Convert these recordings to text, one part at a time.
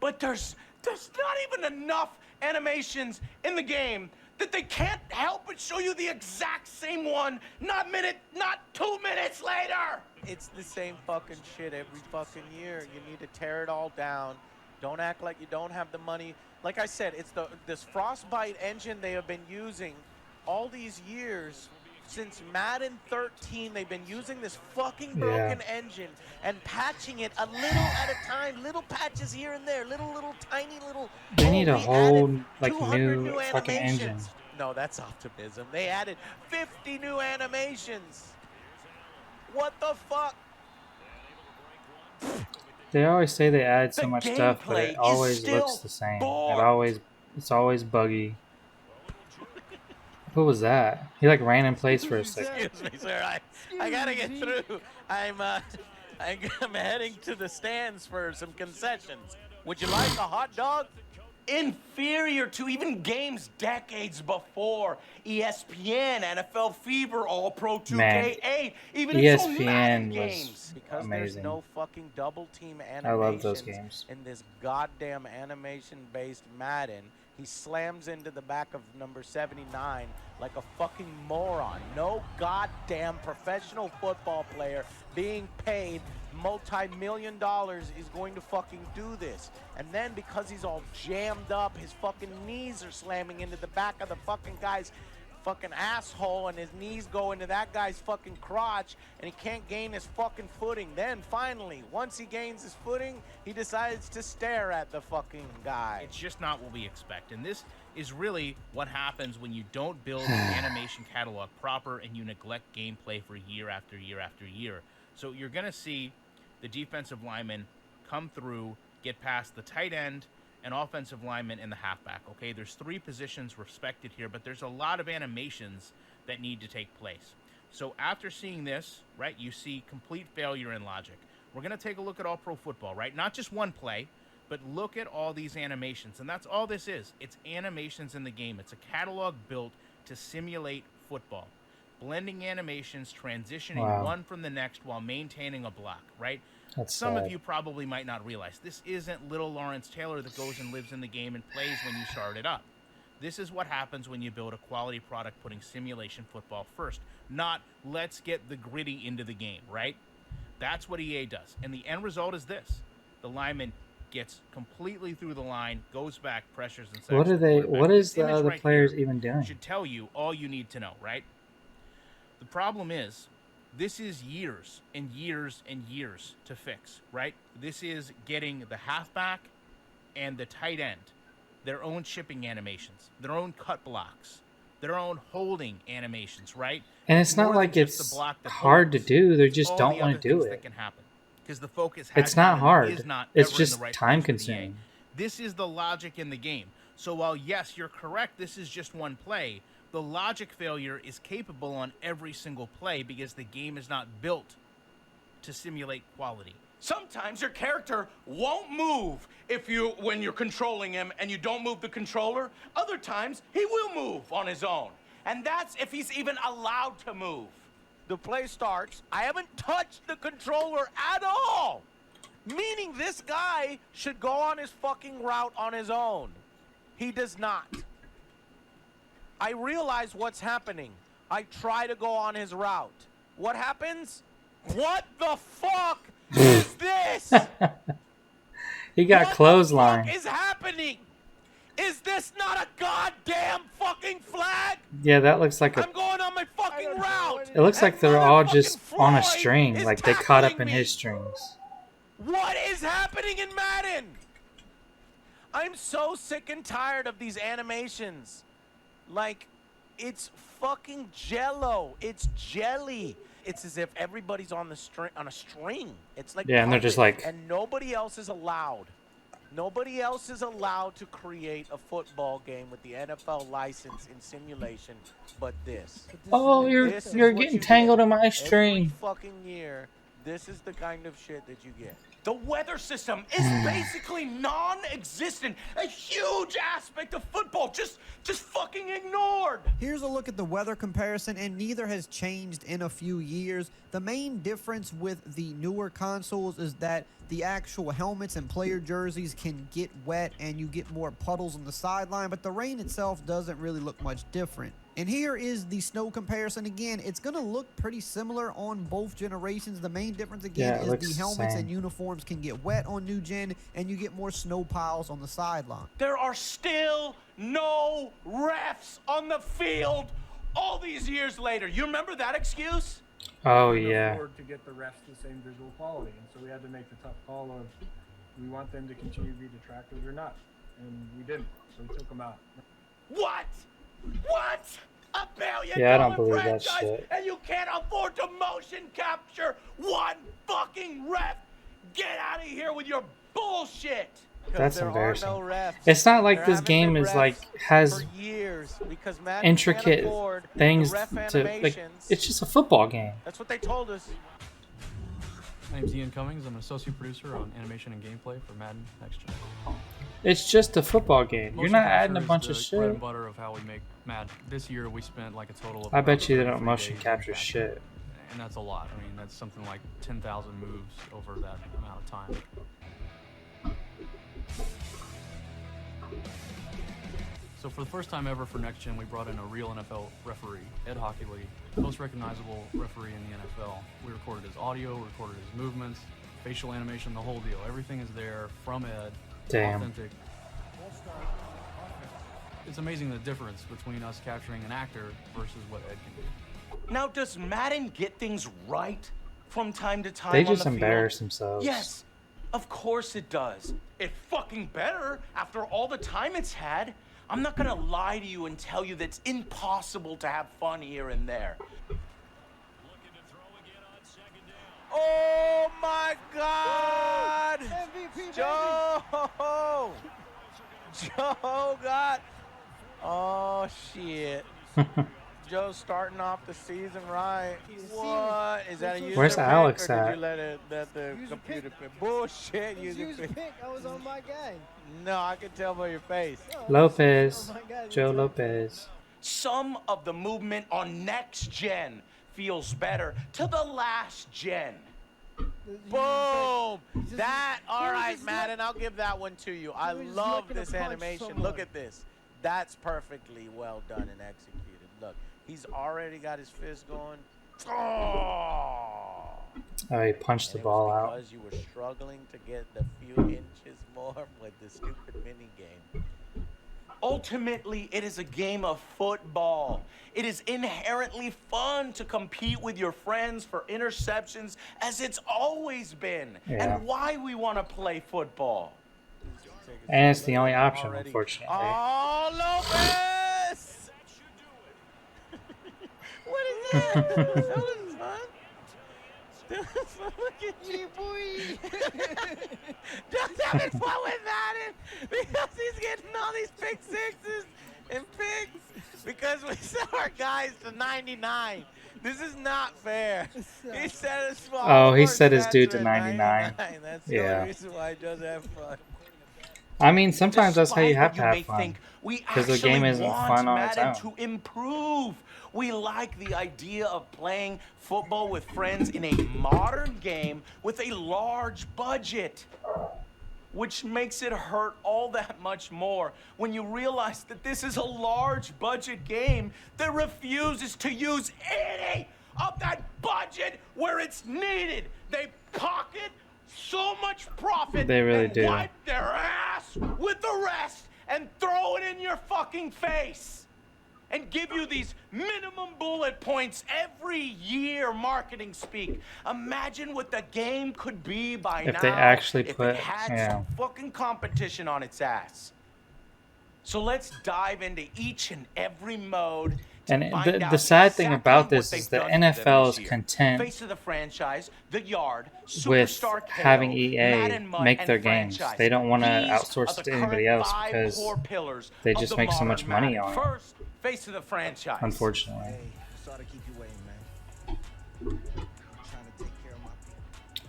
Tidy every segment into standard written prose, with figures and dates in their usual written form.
but there's not even enough animations in the game that they can't help but show you the exact same one, not 2 minutes later. It's the same fucking shit every fucking year. You need to tear it all down. Don't act like you don't have the money. Like I said, it's this Frostbite engine they have been using all these years. Since Madden 13, they've been using this fucking broken engine and patching it a little at a time, little patches here and there, little tiny little. They need a whole like new fucking engine. No, that's optimism. They added 50 new animations. What the fuck? They always say they add so much stuff, but it always looks the same. It's always buggy. Who was that? He like ran in place for a second. Excuse me, sir. I gotta get through. I'm heading to the stands for some concessions. Would you like a hot dog? Inferior to even games decades before. ESPN, NFL Fever, All-Pro 2K8, even its own Madden games. Because amazing. There's no fucking double team animations. I love those games. In this goddamn animation-based Madden. He slams into the back of number 79 like a fucking moron. No goddamn professional football player being paid multi-million dollars is going to fucking do this. And then because he's all jammed up, his fucking knees are slamming into the back of the fucking guy's fucking asshole, and his knees go into that guy's fucking crotch, and he can't gain his fucking footing. Then finally, once he gains his footing, he decides to stare at the fucking guy. It's just not what we expect. And this is really what happens when you don't build an animation catalog proper and you neglect gameplay for year after year after year. So you're going to see the defensive lineman come through, get past the tight end, an offensive lineman, and the halfback. Okay, there's 3 positions respected here, but there's a lot of animations that need to take place. So after seeing this, right, you see complete failure in logic. We're going to take a look at all pro football, right? Not just one play, but look at all these animations. And that's all this is. It's animations in the game. It's a catalog built to simulate football. Blending animations, transitioning one from the next while maintaining a block, right? Some of you probably might not realize this isn't little Lawrence Taylor that goes and lives in the game and plays when you start it up. This is what happens when you build a quality product putting simulation football first, not let's get the gritty into the game, right? That's what EA does. And the end result is this. The lineman gets completely through the line, goes back, pressures, and sacks. What is the other players even doing? Should tell you all you need to know, right? The problem is, this is years and years and years to fix, right? This is getting the halfback and the tight end their own shipping animations, their own cut blocks, their own holding animations, right? And it's not like it's hard to do. They just don't want to do it. That can happen because the focus it's not hard. It's just time consuming. This is the logic in the game. So while, yes, you're correct, this is just one play, the logic failure is capable on every single play because the game is not built to simulate quality. Sometimes your character won't move when you're controlling him and you don't move the controller. Other times, he will move on his own. And that's if he's even allowed to move. The play starts. I haven't touched the controller at all. Meaning this guy should go on his fucking route on his own. He does not. I realize what's happening. I try to go on his route. What happens? What the fuck is this? He got clothesline. What is happening? Is this not a goddamn fucking flag? Yeah, that looks like I'm going on my fucking route. It looks like they're all just on a string, like they caught up in his strings. What is happening in Madden? I'm so sick and tired of these animations. Like, it's fucking jello. It's jelly. It's as if everybody's on a string. It's like and they're just like, and nobody else is allowed. Nobody else is allowed to create a football game with the NFL license in simulation, but this. Oh, you're getting tangled in my string. Every fucking year, this is the kind of shit that you get. The weather system is basically non-existent. A huge aspect of football just fucking ignored. Here's a look at the weather comparison, and neither has changed in a few years. The main difference with the newer consoles is that the actual helmets and player jerseys can get wet and you get more puddles on the sideline, but the rain itself doesn't really look much different. And here is the snow comparison. Again, it's going to look pretty similar on both generations. The main difference, again, is the helmets and uniforms can get wet on new gen, and you get more snow piles on the sideline. There are still no refs on the field all these years later. You remember that excuse? Oh, We couldn't yeah. afford to get the refs the same visual quality, and so we had to make the tough call of we want them to continue to be detractors or not, and we didn't, so we took them out. What? What? $1 billion Yeah, I don't believe that franchise, shit. and you can't afford to motion capture one fucking ref? Get out of here with your bullshit. That's there embarrassing. Are no refs. It's not like There this haven't game been is refs like has for years because Madden can't intricate afford the things ref to like. animations. It's just a football game. That's what they told us. My name's Ian Cummings. I'm an associate producer on animation and gameplay for Madden Next Gen. It's just a football game. You're Motion not adding a capture bunch of is the bread shit. and butter of how we make Madden. This year we spent like a total of I bet about you they don't 33 motion days capture in shit. And that's a lot. I mean, that's something like 10,000 moves over that amount of time. So for the first time ever for Next Gen, we brought in a real NFL referee, Ed Hockley, most recognizable referee in the NFL. We recorded his audio, recorded his movements, facial animation, the whole deal. Everything is there from Ed, Damn. authentic. It's amazing the difference between us capturing an actor versus what Ed can do. Now, does Madden get things right from time to time They on just the embarrass field? themselves. Yes, of course it does. It's fucking better after all the time it's had. I'm not gonna lie to you and tell you that it's impossible to have fun here and there. Oh my God! MVP, Joe! Joe got. Oh shit! Joe's starting off the season right. What is that? A user Where's pick, Alex or at? Did you let the User computer pick. pick? Bullshit! User User pick. pick. I was on my guy. No, I can tell by your face. Lopez. Oh my God, Joe it's Lopez. Some of the movement on next gen feels better to the last gen. Boom! just- That, he all was right, just Madden, I'll give that one to you. I was just love looking to this punch animation. someone. Look at this. That's perfectly well done and executed. Look, he's already got his fist going. Oh! Oh, he punched the And it ball was out. because you were struggling to get the few inches more with the stupid mini game. Ultimately, it is a game of football. It is inherently fun to compete with your friends for interceptions, as it's always been, Yeah. and why we want to play football. And it's the only option, Already. unfortunately. Oh, Lopez! What is that? That was fun. Look at you, boy. Just having fun with Madden because he's getting all these pick sixes and picks because we set our guys to 99. This is not fair. He set his Oh, he set his dude to 99. That's the Yeah. only reason why he does have fun. I mean, sometimes that's how you Despite have what to have may fun. think, we 'Cause the actually game isn't want fun on its Madden own. to improve. We like the idea of playing football with friends in a modern game with a large budget, which makes it hurt all that much more when you realize that this is a large budget game that refuses to use any of that budget where it's needed. They pocket so much profit They really and do. wipe their ass with the rest and throw it in your fucking face and give you these minimum bullet points every year marketing speak. Imagine what the game could be by If now they actually if put- it had yeah. some fucking competition on its ass. So let's dive into each and every mode. to And find the out sad thing exactly about what this they've is the done for them NFL this is year. content Face of the franchise, the yard, with Superstar KO, having EA Madden Mud, make and their games. franchise. They don't want to These outsource are it the to anybody current else 5 because core pillars they of just the make so much modern money Madden. on it. First, face of the franchise. Unfortunately. Hey, sorry to keep you waiting, man. I'm trying to take care of my people.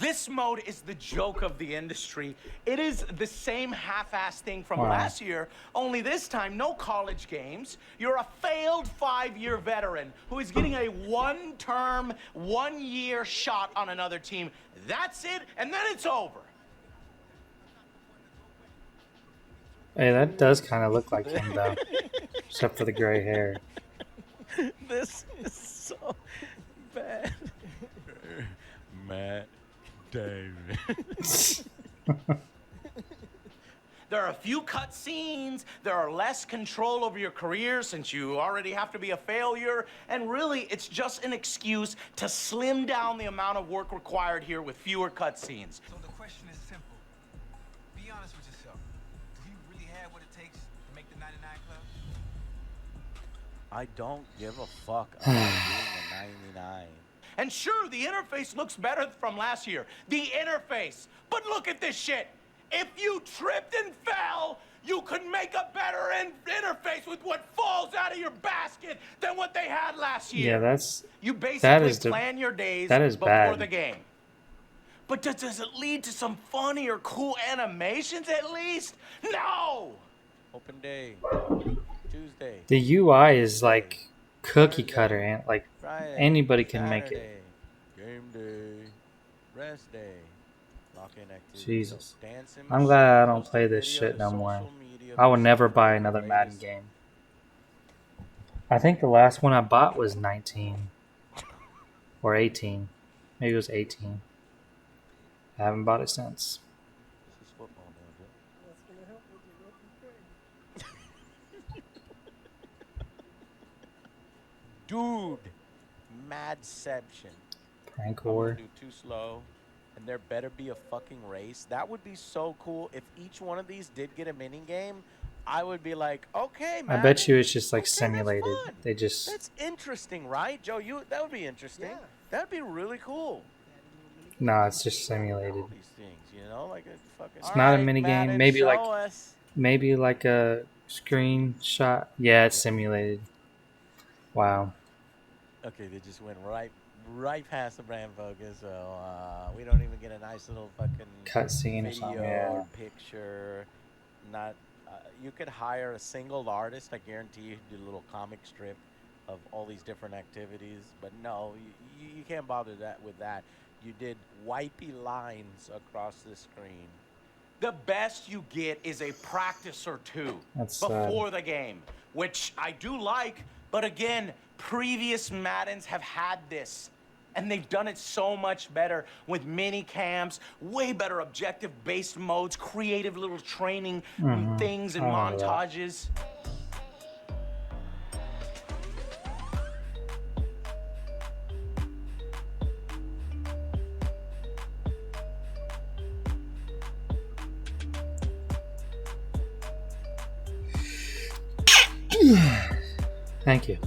This mode is the joke of the industry. It is the same half-assed thing from Wow. last year, only this time no college games. You're a failed 5-year veteran who is getting a one-term, one-year shot on another team. That's it, and then it's over. Hey, that does kind of look like him, though. Except for the gray hair. This is so bad. Matt David. There are a few cut scenes, there are less control over your career since you already have to be a failure, and really it's just an excuse to slim down the amount of work required here with fewer cut scenes. So the question is simple. Be honest with yourself. Do you really have what it takes to make the 99 Club? I don't give a fuck about being a 99. And sure, the interface looks better from last year. The interface. But look at this shit. If you tripped and fell, you could make a better interface with what falls out of your basket than what they had last year. Yeah, that's... You basically is plan your days that is before bad. the game. But does it lead to some funny or cool animations at least? No! Open day. Tuesday. The UI is like cookie cutter, and like Friday. anybody can make it. Saturday, game day. Rest day. Lock-in activities. Jesus. Dancing I'm glad I don't machine, play this posting shit no videos, more. social media, I would never posting buy the another Madden latest. game. I think the last one I bought was 19 or 18. Maybe it was 18. I haven't bought it since. This is football now, Joe. Dude, Madception. Prank I'm gonna War. do too slow, and there better be a fucking race. That would be so cool if each one of these did get a mini game. I would be like, okay, man. I bet you it's just like Okay, that's simulated. fun. They just That's interesting, right, Joe? That would be interesting. Yeah. That'd be really cool. no, it's just simulated. All these things, you know, like a fucking. It's not a mini game. Maybe like a screenshot. Yeah, it's simulated. Wow. Okay, they just went right past the brand focus, so we don't even get a nice little fucking Cutscene or video something. Yeah. or picture. Not, you could hire a single artist. I guarantee you, do a little comic strip of all these different activities. But no, you can't bother with that. You did wipey lines across the screen. The best you get is a practice or two That's before the game, which I do like, but again, previous Maddens have had this, and they've done it so much better with mini cams, way better objective-based modes, creative little training things and I remember that. montages. Thank you.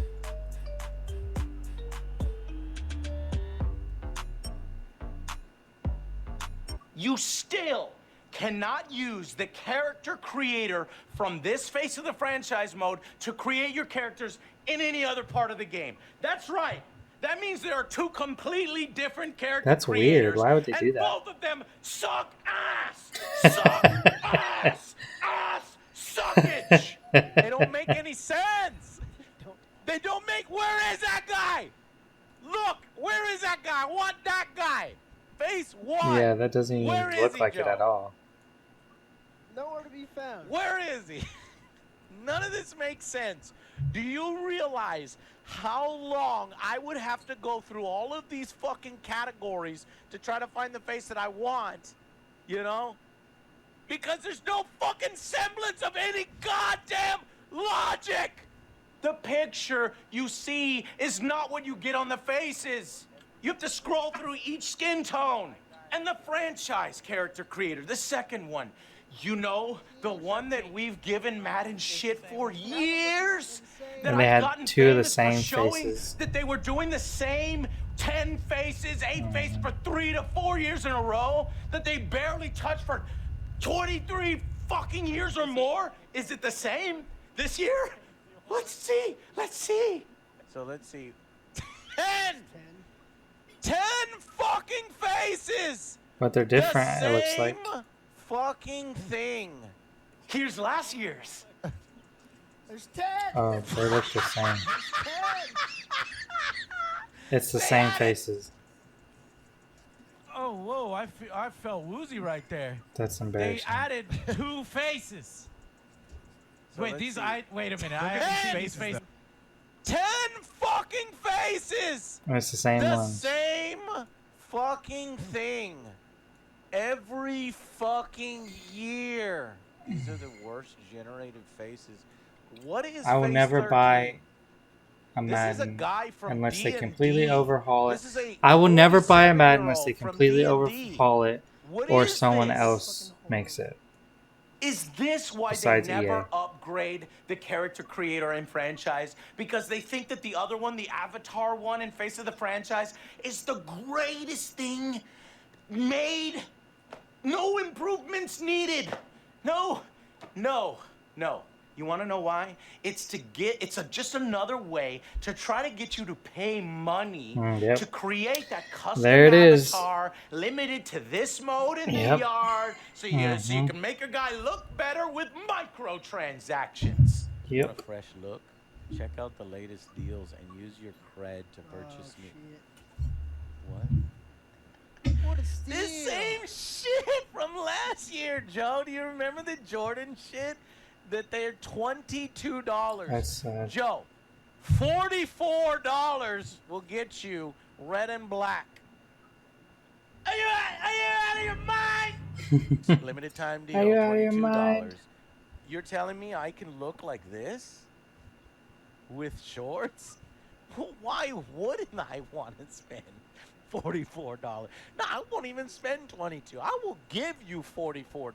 You still cannot use the character creator from this face of the franchise mode to create your characters in any other part of the game. That's right. That means there are two completely different character That's creators. weird. Why would they do and that? both of them suck ass. Suck ass. Ass suckage. They don't make any sense. They don't make. Where is that guy? Look, where is that guy? I want that guy. Face one. Yeah, that doesn't even Where is look he, like it Joe? at all. Nowhere to be found. Where is he? None of this makes sense. Do you realize how long I would have to go through all of these fucking categories to try to find the face that I want? You know? Because there's no fucking semblance of any goddamn logic! The picture you see is not what you get on the faces. You have to scroll through each skin tone. And the franchise character creator, the second one. You know, the one that we've given Madden shit for years? That And they I've had gotten two of the famous for same showing faces. That they were doing the same 10 faces, 8 faces for 3 to 4 years in a row? That they barely touched for 23 fucking years or more? Is it the same this year? Let's see. Let's see. So let's see. 10 fucking faces! But they're different, The it looks like. same fucking thing. Here's last year's. There's 10. Oh, they look the same. 10. It's the same faces. Oh, whoa, I felt woozy right there. That's They embarrassing. added 2 faces. So Wait, let's these see. wait a minute. Look I at haven't these seen faces, these faces. 10 fucking faces. It's the same The ones. same fucking thing. Every fucking year. These are the worst generated faces. What is I will face never 13? buy a This is a Madden guy from unless they D&D. completely overhaul it. This is a I will never buy a Madden unless they 47-year-old from completely D&D. overhaul it What or is someone this? else makes it. Is this why Besides they never EA. upgrade the character creator and franchise? Because they think that the other one, the Avatar one in Face of the Franchise, is the greatest thing made? No improvements needed. No. You want to know why? It's to get, just another way to try to get you to pay money Yep. to create that custom There it is. avatar limited to this mode in Yep. the yard so you can make your guy look better with microtransactions. Yep. Want a fresh look? Check out the latest deals and use your cred to purchase new. What? What a steal. This same shit from last year, Joe. Do you remember the Jordan shit? That they're $22. That's sad. Joe, $44 will get you red and black. Are you out of your mind? Limited time deal, Are you out of your $22. mind? You're telling me I can look like this with shorts? Why wouldn't I want to spend $44? No, I won't even spend $22. I will give you $44.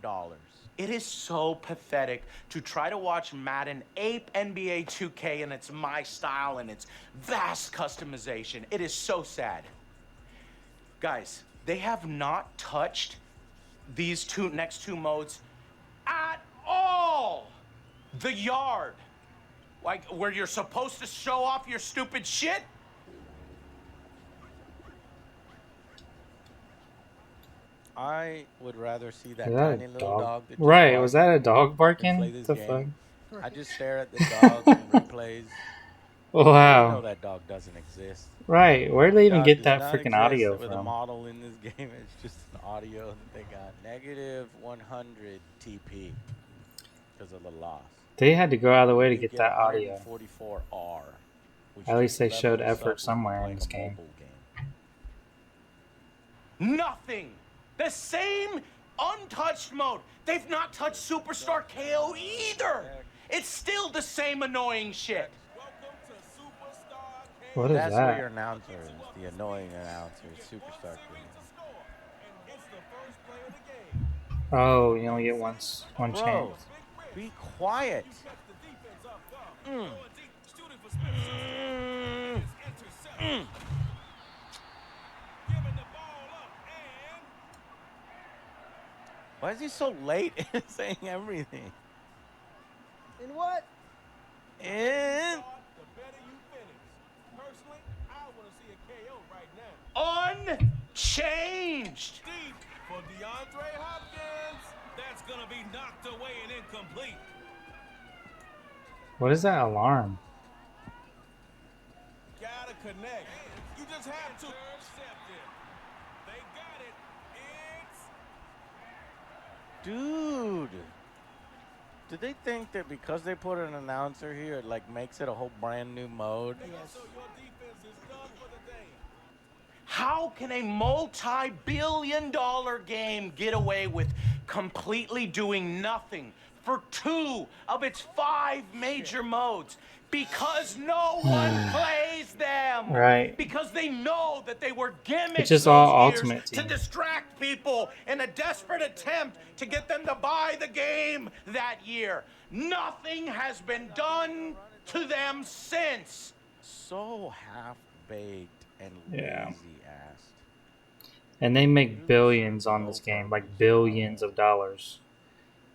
It is so pathetic to try to watch Madden ape NBA 2K and its my style and its vast customization. It is so sad. Guys, they have not touched these next two modes at all. The yard, like where you're supposed to show off your stupid shit. I would rather see that Is that tiny a little dog? dog. That just Right, barks was that a dog and barking? play What this the game. fuck? I just stare at the dog and replays. You know Wow. that dog doesn't exist. Right, where did they even Dog get does that not freaking exist audio with a from? model in this game. It's just an audio that they got. Negative 100 TP because of the loss. They had to go out of the way to You get that audio. 144R. which At least just they levels showed us effort up with somewhere in playing this a game. mobile game. Nothing. The same untouched mode. They've not touched Superstar KO either. It's still the same annoying shit. What is That's where that? your announcer is, the annoying announcer, Superstar King. Oh, you only get one Bro, chance. be quiet. Why is he so late in saying everything? In what? And Unchanged. For DeAndre Hopkins, that's gonna be knocked away and incomplete. What is that alarm? Gotta connect. You just have to accept it. They got it. It's dude, do they think that because they put an announcer here, it like makes it a whole brand new mode? Yes. so your defense is done for the day. How can a multi-billion-dollar game get away with completely doing nothing for 2 of its 5 major modes? Because no one plays them. Right. Because they know that they were gimmicks It's just all those years Ultimate to Team. distract people in a desperate attempt to get them to buy the game that year. Nothing has been done to them since. So half-baked and Yeah. lazy-assed. And they make billions on this game, like billions of dollars.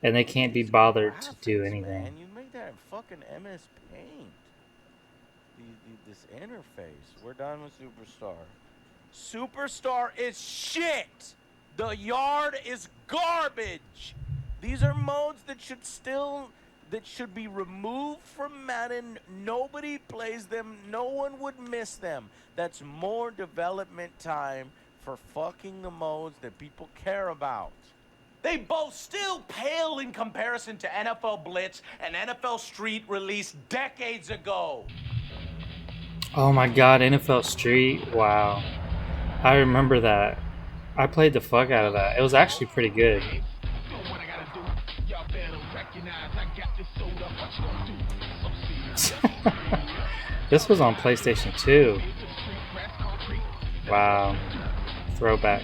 And they can't be bothered to do Graphics, anything. Man, you make that in fucking MS Paint. This interface. We're done with Superstar. Superstar is shit. The yard is garbage. These are modes that should be removed from Madden. Nobody plays them. No one would miss them. That's more development time for fucking the modes that people care about. They both still pale in comparison to NFL Blitz and NFL Street released decades ago. Oh my god, NFL Street. Wow. I remember that. I played the fuck out of that. It was actually pretty good. This was on PlayStation 2. Wow. Throwback.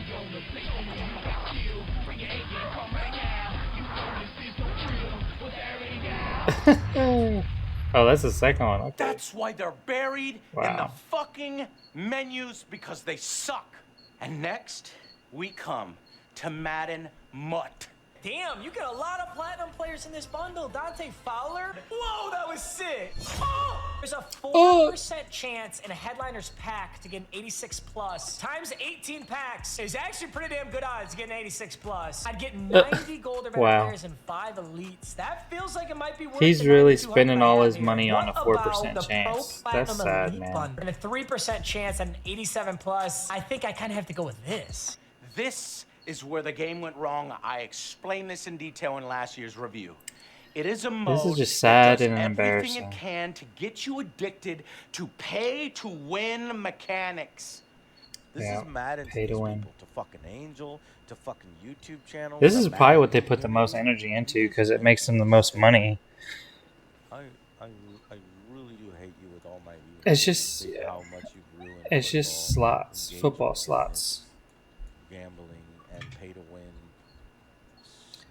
Oh, that's the second one. Okay. That's why they're buried in the Wow. fucking menus, because they suck. And next, we come to Madden Mutt. Damn, you got a lot of platinum players in this bundle. Dante Fowler? Whoa, that was sick. Oh! There's a 4% chance in a headliner's pack to get an 86 plus. Times 18 packs is actually pretty damn good odds to get an 86 plus. I'd get 90 gold event Wow. players and 5 elites. That feels like it might be worth He's the really 9,200 spending all his I have money here. on a What 4% about the chance. Pro That's Platinum sad, Elite man. bundle? And a 3% chance at an 87 plus. I think I kind of have to go with this. This is where the game went wrong. I explained this in detail in last year's review. It is a mode This is just that sad does and everything embarrassing. it can to get you addicted to pay-to-win mechanics. This Yeah, is Madden to pay to these win. people, to fucking Angel, to fucking YouTube channels. This to is Madden probably what they put the community. most energy into because it makes them the most money. I really do hate you with all my views. It's just- See how much you've ruined It's just football, slots, engagement, football slots. gambling, and pay to win.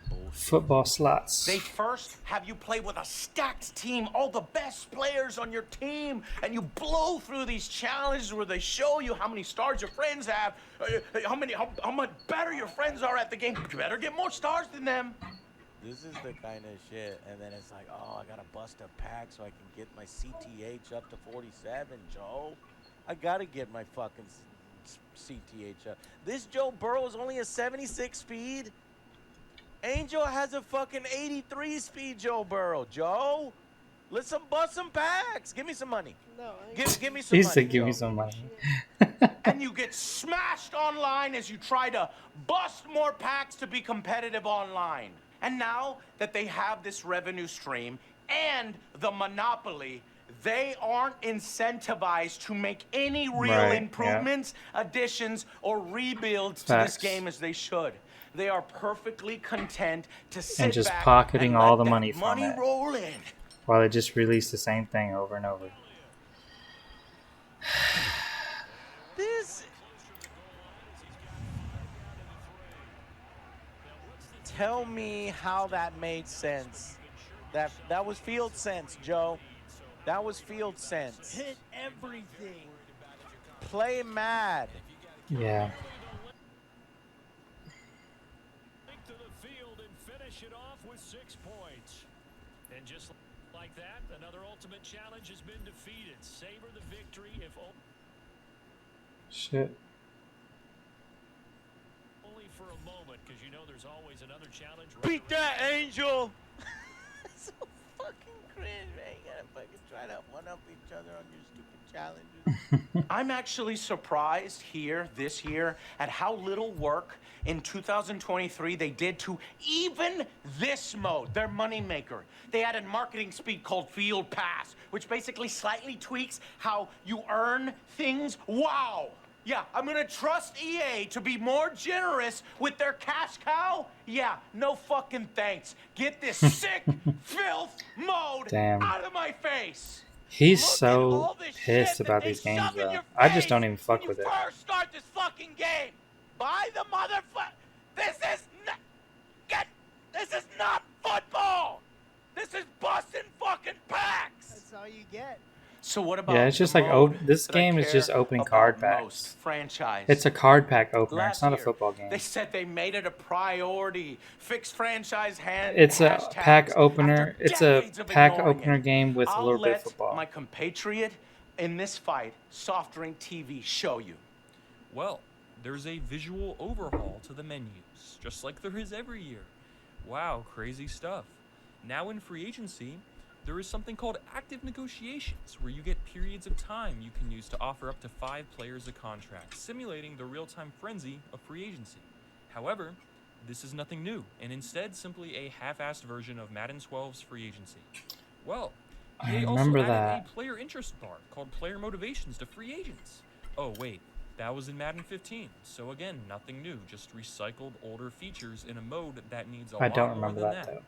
Bullshit. Football slots. They first have you play with a stacked team, all the best players on your team, and you blow through these challenges where they show you how many stars your friends have, how much better your friends are at the game. You better get more stars than them. This is the kind of shit, and then it's like, oh, I gotta bust a pack so I can get my CTH up to 47, Joe. I gotta get my fucking CTH up. This Joe Burrow is only a 76 speed. Angel has a fucking 83 speed, Joe Burrow. Joe, let's bust some packs. Give me some money. No, Give me some He money. said, "Give me Joe. some money." And you get smashed online as you try to bust more packs to be competitive online. And now that they have this revenue stream and the monopoly, they aren't incentivized to make any real Right, yeah. improvements, additions, or rebuilds to Facts. this game as they should. They are perfectly content to sit just back pocketing and all let the that money from money it. roll in. While they just release the same thing over and over. This. Tell me how that made sense. That was field sense, Joe. That was field sense. hit everything. Play mad. Yeah. To the field and finish it off with 6 points. And just like that, another ultimate challenge has been defeated. Savor the victory if Shit. only for a moment, because you know there's always another challenge. Beat that, Angel. So fucking cringe, man. You gotta fucking try to one-up each other on your stupid challenges. I'm actually surprised here this year at how little work in 2023 they did to even this mode, their moneymaker. They added marketing speed called Field Pass, which basically slightly tweaks how you earn things. Wow! Yeah, I'm gonna trust EA to be more generous with their cash cow. Yeah, no fucking thanks. Get this sick filth mode Damn. out of my face. He's Look at so all this pissed shit about that these they games, shove in though. your I just face don't even fuck when with you it. first start this fucking game. Buy the motherfucker. This is not football. This is busting fucking packs. That's all you get. So what about Yeah, it's just the like mode this that I game is care just opening about card most? packs. Franchise. It's a card pack opener. Last It's not a year, football game. They said they made it a priority. Fix franchise hand. It's a hashtags pack opener. after It's a decades of pack ignoring opener it. game with a I'll little bit of let football. my compatriot in this fight, Soft Drink TV, show you. Well, there's a visual overhaul to the menus, just like there is every year. Wow, crazy stuff. Now in free agency, there is something called active negotiations, where you get periods of time you can use to offer up to 5 players a contract, simulating the real-time frenzy of free agency. However, this is nothing new, and instead simply a half-assed version of Madden 12's free agency. Well, I EA also remember added that. a player interest bar called Player Motivations to free agents. Oh wait, that was in Madden 15, so again, nothing new, just recycled older features in a mode that needs a I lot don't more remember than that, that. though.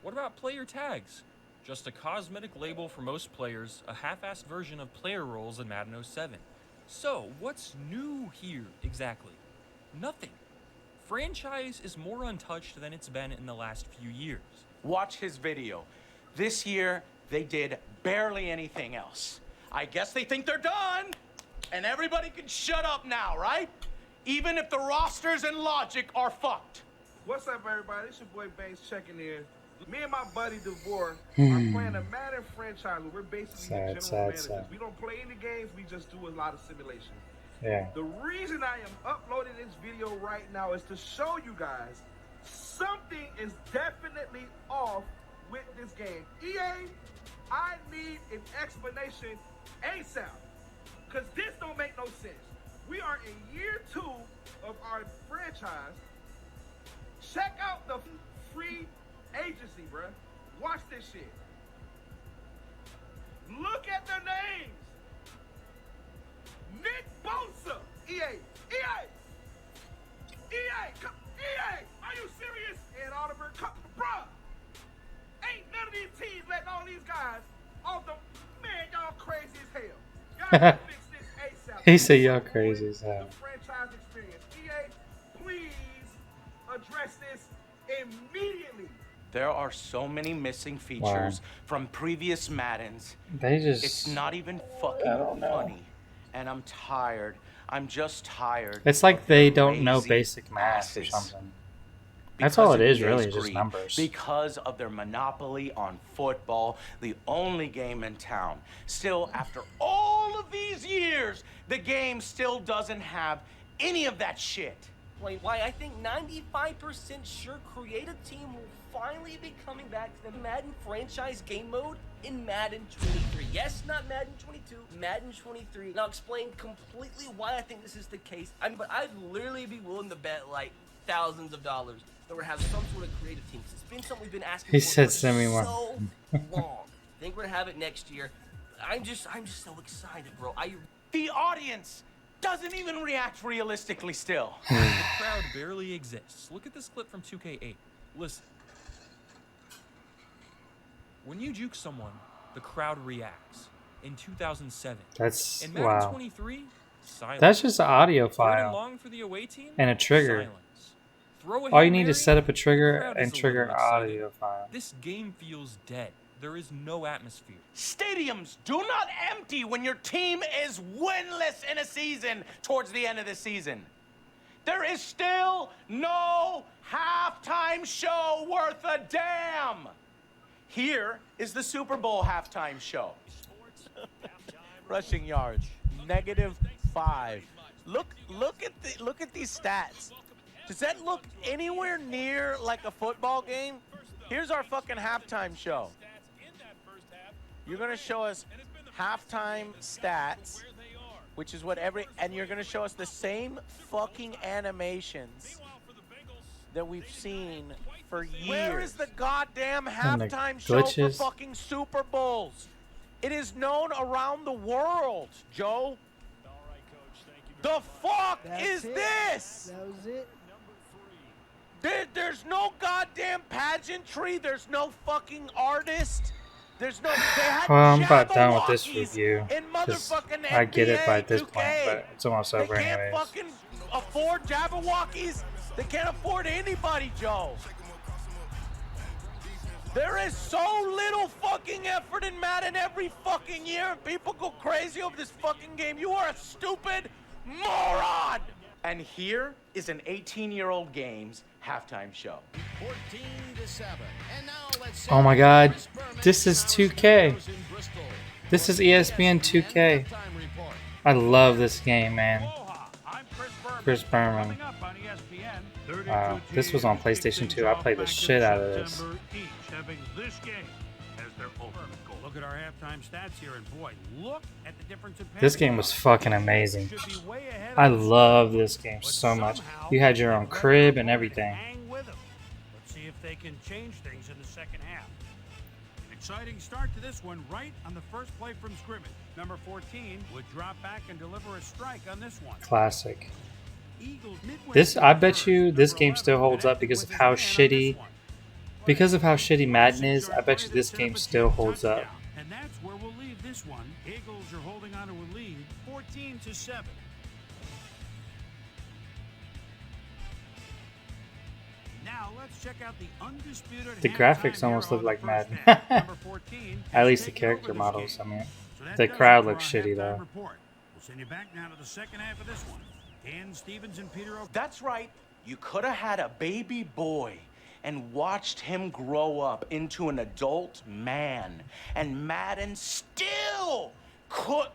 What about player tags? Just a cosmetic label for most players, a half-assed version of player roles in Madden 07. So, what's new here exactly? Nothing. Franchise is more untouched than it's been in the last few years. Watch his video. This year, they did barely anything else. I guess they think they're done, and everybody can shut up now, right? Even if the rosters and logic are fucked. What's up, everybody? It's your boy Banks checking in. Me and my buddy DeVore are playing a Madden franchise where we're basically the general managers. We don't play any games, we just do a lot of simulations. Yeah. The reason I am uploading this video right now is to show you guys something is definitely off with this game. EA, I need an explanation ASAP, because this don't make no sense. We are in year 2 of our franchise. Check out the free agency, bruh. Watch this shit. Look at the names. Nick Bosa. EA. Are you serious? And Oliver, bruh. Ain't none of these teams letting all these guys off the... Man, y'all crazy as hell. Y'all gotta fix this ASAP. He said y'all crazy as hell. The franchise experience. EA, please address this immediately. There are so many missing features from previous Maddens. They just... It's not even fucking funny. And I'm tired. I'm just tired. It's like they don't know basic math or something. That's all it is, really, just numbers. Because of their monopoly on football, the only game in town. Still, after all of these years, the game still doesn't have any of that shit. Why I think 95% sure Creative Team will finally be coming back to the Madden franchise game mode in Madden 23. Yes, not Madden 22, Madden 23. And I'll explain completely why I think this is the case. But I'd literally be willing to bet like thousands of dollars that we're having some sort of creative team. It's been something we've been asking He for said for send me more. so long. I think we're gonna have it next year. I'm just so excited, bro. The audience doesn't even react realistically still. The crowd barely exists. Look at this clip from 2K8. Listen. When you juke someone, the crowd reacts. In 2007. That's... In Madden wow. 23, silence. That's just an audio Third and file. long for the away team, And a trigger. silence. Throw a All you Hail need Mary, is set up a the trigger crowd and is a trigger an little excited. audio file. This game feels dead. There is no atmosphere. Stadiums do not empty when your team is winless in a season towards the end of the season. There is still no halftime show worth a damn. Here is the Super Bowl halftime show. Rushing yards, -5. Look at these stats. Does that look anywhere near like a football game? Here's our fucking halftime show. You're gonna show us halftime stats, which is what and you're gonna show us the same fucking animations that we've seen for years. Where is the goddamn halftime show for fucking Super Bowls? It is known around the world, Joe. The fuck is this? That was it. There's no goddamn pageantry. There's no fucking artist. There's no. Well, I'm about done with this review. Because I get it by this point, but it's almost over They anyways. can't fucking afford Jabberwockies. They can't afford anybody, Joe. There is so little fucking effort in Madden every fucking year, and people go crazy over this fucking game. You are a stupid moron! And here is an 18-year-old game's halftime show. 14-7. And now let's Oh my god, this is 2K. This is ESPN 2K. I love this game, man. Chris Berman. Coming up on ESPN, Wow, this was on PlayStation 2. I played the shit out of this. Each having this game as their ultimate goal. Look at our halftime stats here, and boy, look at the difference in This game was fucking amazing. I love this game so much. You had your own crib and everything. Hang with them. Let's see if they can change things in the second half. An exciting start to this one right on the first play from scrimmage. Number 14 would drop back and deliver a strike on this one. Classic. This, I bet you, this game still holds up because of how shitty, Madden is. I bet you this game still holds up. And that's where we'll leave this one. Eagles are holding on to a lead, 14-7. Now let's check out the undisputed. The graphics almost look like Madden. At least the character models. I mean, the crowd looks shitty though. We'll send you back now to the second half of this one. Dan Stevens and Peter O'Connor. That's right. You could have had a baby boy and watched him grow up into an adult man. And Madden still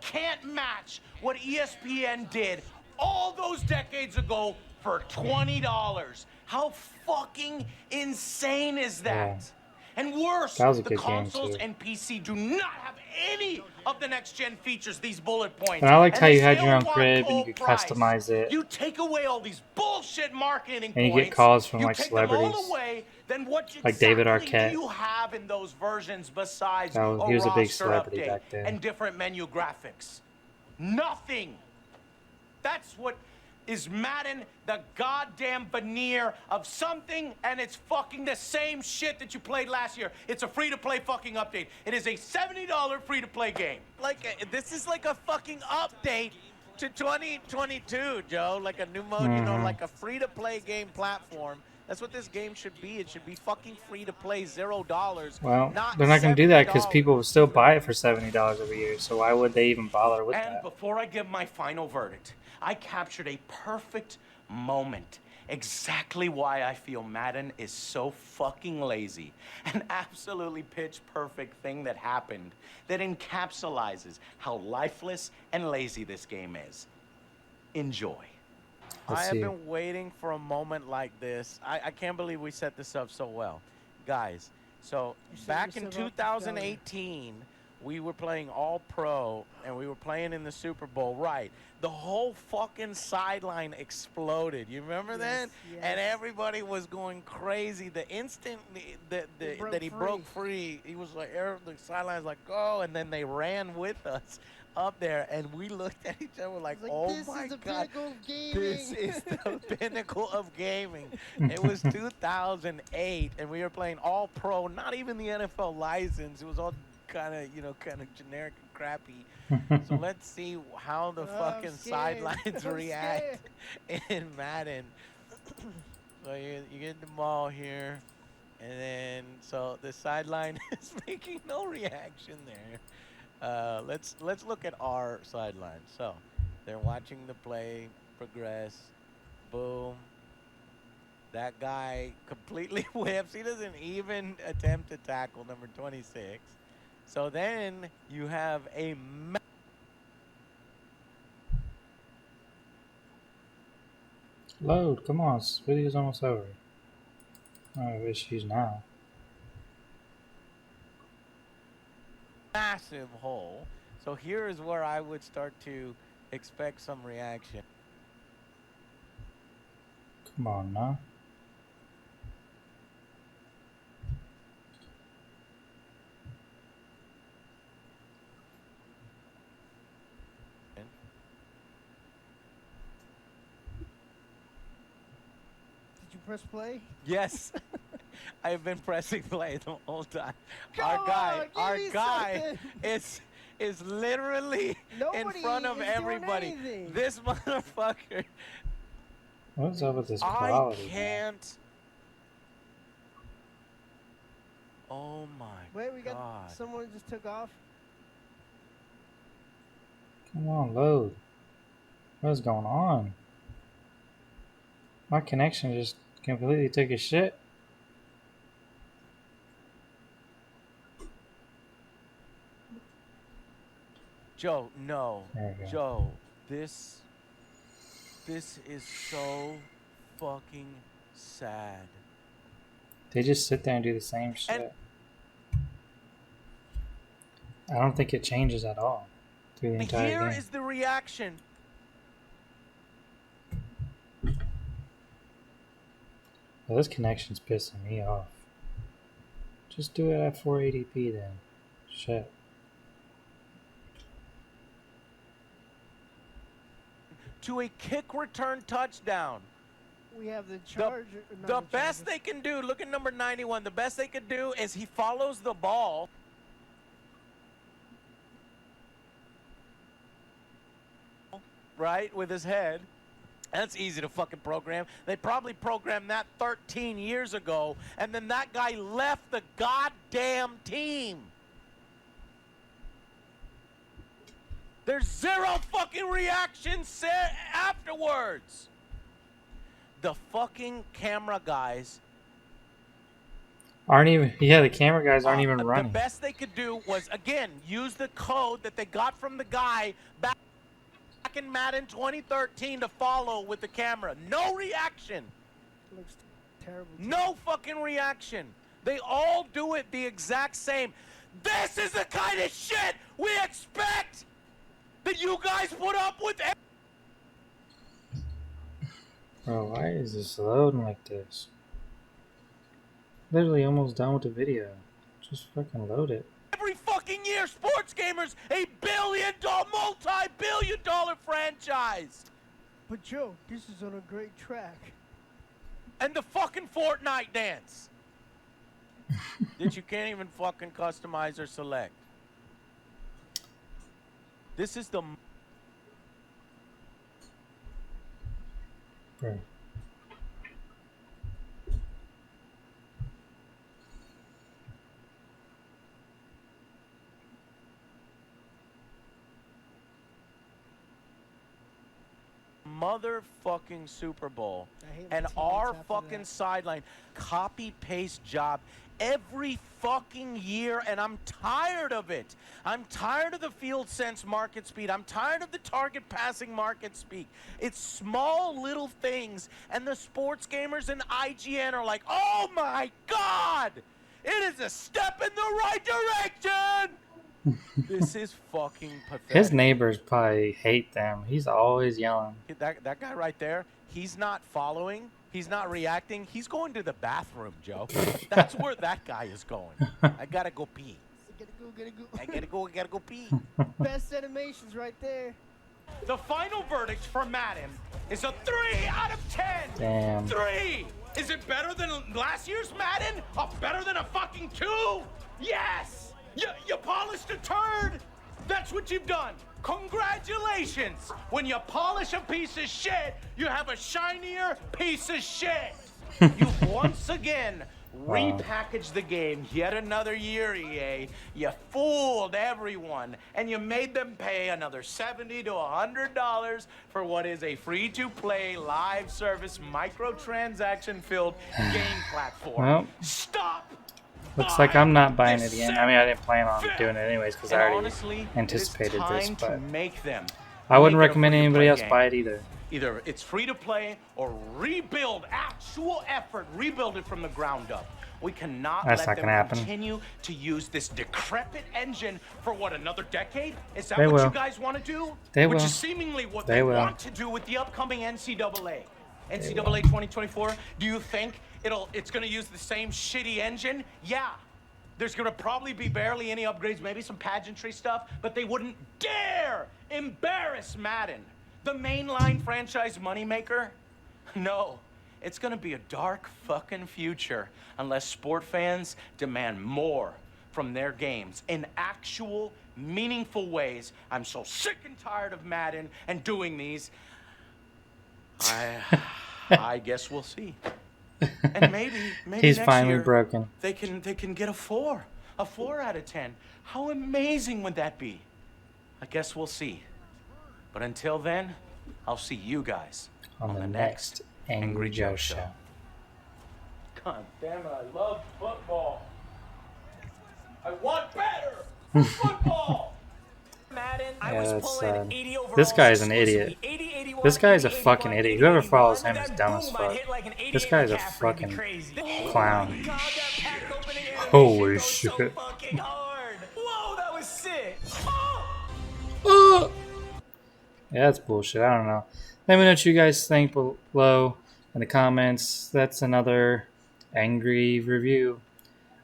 can't match what ESPN did all those decades ago for $20. How fucking insane is that? Yeah. And worse, That was a the good game, consoles too. and PC do not have any of the next-gen features, these bullet points. And I liked how they you had still your own want crib and full you could price. customize it. You take away all these bullshit marketing And you points. get calls from, you like, take them all celebrities. away, then what Like David exactly Arquette. do you have in those versions besides He was a big roster celebrity update back then. and different menu graphics? Nothing. That's what is Madden, the goddamn veneer of something, and it's fucking the same shit that you played last year. It's a free-to-play fucking update. It is a $70 free-to-play game. This is like a fucking update to 2022, Joe. Like a new mode, you know, like a free-to-play game platform. That's what this game should be. It should be fucking free-to-play, $0. Well, not they're not going to do that because $70. people will still buy it for $70 every year. So why would they even bother with And that? before I give my final verdict, I captured a perfect moment. Exactly why I feel Madden is so fucking lazy. An absolutely pitch perfect thing that happened that encapsulates how lifeless and lazy this game is. Enjoy. I have been waiting for a moment like this. I can't believe we set this up so well. Guys, so back in 2018, we were playing All Pro, and we were playing in the Super Bowl, right? The whole fucking sideline exploded. You remember that? Yes. And everybody was going crazy. The instant that he broke free, he was like, the sideline's like, go, and then they ran with us up there, and we looked at each other like, oh my God, this is the pinnacle of gaming. It was 2008, and we were playing All Pro, not even the NFL license. It was all kind of generic and crappy. So let's see how the fucking sidelines react in Madden. So you get the ball here, and then so the sideline is making no reaction there. Let's look at our sideline. So they're watching the play progress. Boom. That guy completely whips. He doesn't even attempt to tackle number 26. So then you have a Load, come on, this video's almost over. I have issues now. massive hole. So here is where I would start to expect some reaction. Come on now. Did you press play? Yes. I've been pressing play the whole time. Come on, our give me guy something. is literally in front of is doing everybody. anything. This motherfucker. What's up with this I quality? can't. Oh my Wait, we got God. someone just took off. Come on, load. What's going on? My connection just completely took a shit. Joe, no. There we go. Joe, this. This is so fucking sad. They just sit there and do the same shit. I don't think it changes at all through the entire Here game. is the reaction. Well, this connection's pissing me off. Just do it at 480p then. Shit. To a kick return touchdown. We have the charge. The best they can do, look at number 91, the best they could do is he follows the ball. Right, with his head. That's easy to fucking program. They probably programmed that 13 years ago, and then that guy left the goddamn team. There's zero fucking reaction afterwards. The fucking camera guys Aren't even, yeah, the camera guys aren't even running. The best they could do was, again, use the code that they got from the guy back in Madden 2013 to follow with the camera. No reaction. Looks terrible. No fucking reaction. They all do it the exact same. This is the kind of shit we expect that you guys put up with. Bro, why is this loading like this? Literally almost done with the video. Just fucking load it. Every fucking year, sports gamers, a multi-billion-dollar franchise. But Joe, this is on a great track. And the fucking Fortnite dance that you can't even fucking customize or select. This is the... Bro. motherfucking Super Bowl and teammates our after fucking that. sideline copy-paste job every fucking year, and I'm tired of it. I'm tired of the field sense market speed. I'm tired of the target passing market speed. It's small little things, and the sports gamers and IGN are like, oh my God, it is a step in the right direction. This is fucking pathetic. His neighbors probably hate them. He's always yelling. That guy right there, he's not following. He's not reacting. He's going to the bathroom, Joe. That's where that guy is going. I gotta go pee. I gotta go pee. Best animations right there. The final verdict for Madden is a 3 out of 10. Damn. 3. Is it better than last year's Madden? Better than a fucking 2? Yes. You polished a turd. That's what you've done. Congratulations. When you polish a piece of shit, you have a shinier piece of shit. You've once again repackaged the game yet another year, EA. You fooled everyone, and you made them pay another $70 to $100 for what is a free-to-play, live service, microtransaction-filled game platform. Well, stop. Looks like I'm not buying it again. I mean, I didn't plan on doing it anyways because I already honestly, anticipated this, to but make them. I wouldn't Make it a recommend anybody free-to-play else game. buy it either. Either it's free to play or rebuild, actual effort, rebuild it from the ground up. We cannot That's let not them gonna happen. continue to use this decrepit engine for what, another decade? Is that They what will. you guys want to do? They Which will. is seemingly what They they will. want to do with the upcoming NCAA. NCAA 2024, do you think it's going to use the same shitty engine? Yeah. There's going to probably be barely any upgrades, maybe some pageantry stuff, but they wouldn't dare embarrass Madden, the mainline franchise moneymaker. No, it's going to be a dark fucking future unless sport fans demand more from their games in actual, meaningful ways. I'm so sick and tired of Madden and doing these. I guess we'll see. And maybe He's next finally year, broken. They can get a 4 out of 10. How amazing would that be? I guess we'll see. But until then, I'll see you guys On the next Angry Joe Show. God damn it, I love football. I want better football. Madden, Yeah, I was that's pulling sad. 80 overall. This guy's an idiot. 80, 81. This guy's a fucking idiot. Whoever follows him is dumb as fuck. This guy's a fucking clown. Holy shit. Whoa, that was sick. Yeah, that's bullshit. I don't know. Let me know what you guys think below in the comments. That's another angry review.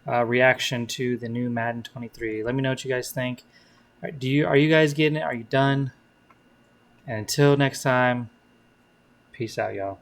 Reaction to the new Madden 23. Let me know what you guys think. Are you guys getting it? Are you done? And until next time, peace out, y'all.